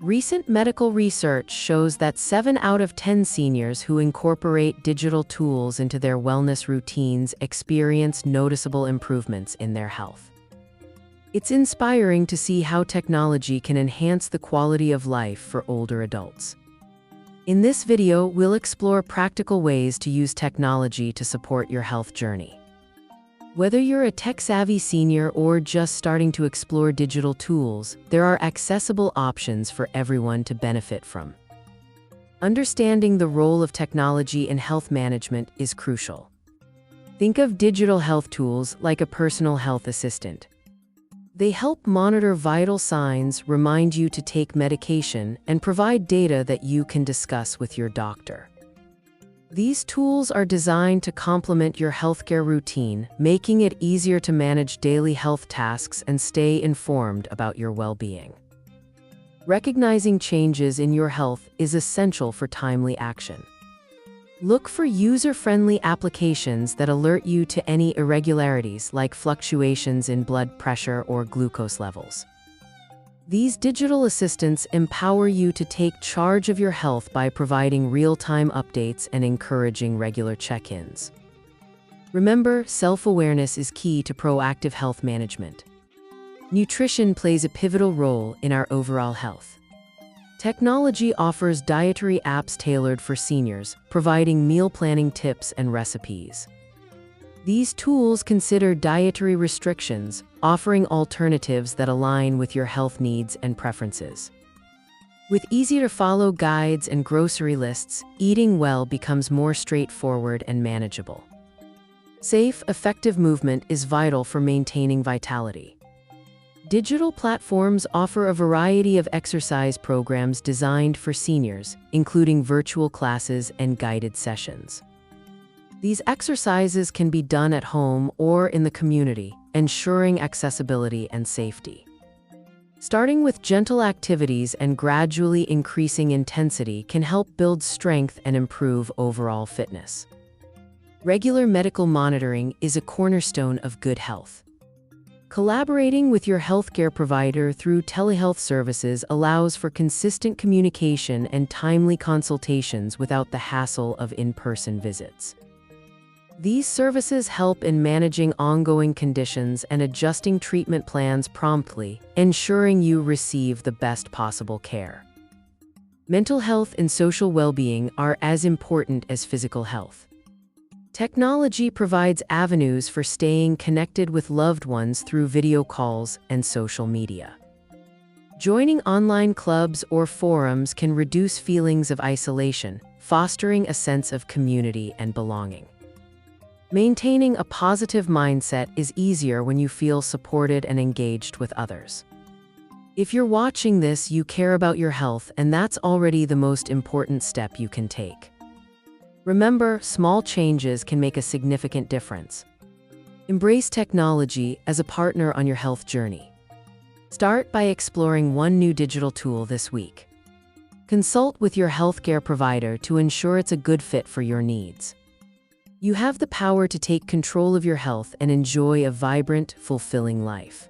Recent medical research shows that 7 out of 10 seniors who incorporate digital tools into their wellness routines experience noticeable improvements in their health. It's inspiring to see how technology can enhance the quality of life for older adults. In this video, we'll explore practical ways to use technology to support your health journey. Whether you're a tech-savvy senior or just starting to explore digital tools, there are accessible options for everyone to benefit from. Understanding the role of technology in health management is crucial. Think of digital health tools like a personal health assistant. They help monitor vital signs, remind you to take medication, and provide data that you can discuss with your doctor. These tools are designed to complement your healthcare routine, making it easier to manage daily health tasks and stay informed about your well-being. Recognizing changes in your health is essential for timely action. Look for user-friendly applications that alert you to any irregularities like fluctuations in blood pressure or glucose levels. These digital assistants empower you to take charge of your health by providing real-time updates and encouraging regular check-ins. Remember, self-awareness is key to proactive health management. Nutrition plays a pivotal role in our overall health. Technology offers dietary apps tailored for seniors, providing meal planning tips and recipes. These tools consider dietary restrictions, offering alternatives that align with your health needs and preferences. With easy-to-follow guides and grocery lists, eating well becomes more straightforward and manageable. Safe, effective movement is vital for maintaining vitality. Digital platforms offer a variety of exercise programs designed for seniors, including virtual classes and guided sessions. These exercises can be done at home or in the community, ensuring accessibility and safety. Starting with gentle activities and gradually increasing intensity can help build strength and improve overall fitness. Regular medical monitoring is a cornerstone of good health. Collaborating with your healthcare provider through telehealth services allows for consistent communication and timely consultations without the hassle of in-person visits. These services help in managing ongoing conditions and adjusting treatment plans promptly, ensuring you receive the best possible care. Mental health and social well-being are as important as physical health. Technology provides avenues for staying connected with loved ones through video calls and social media. Joining online clubs or forums can reduce feelings of isolation, fostering a sense of community and belonging. Maintaining a positive mindset is easier when you feel supported and engaged with others. If you're watching this, you care about your health, and that's already the most important step you can take. Remember, small changes can make a significant difference. Embrace technology as a partner on your health journey. Start by exploring one new digital tool this week. Consult with your healthcare provider to ensure it's a good fit for your needs. You have the power to take control of your health and enjoy a vibrant, fulfilling life.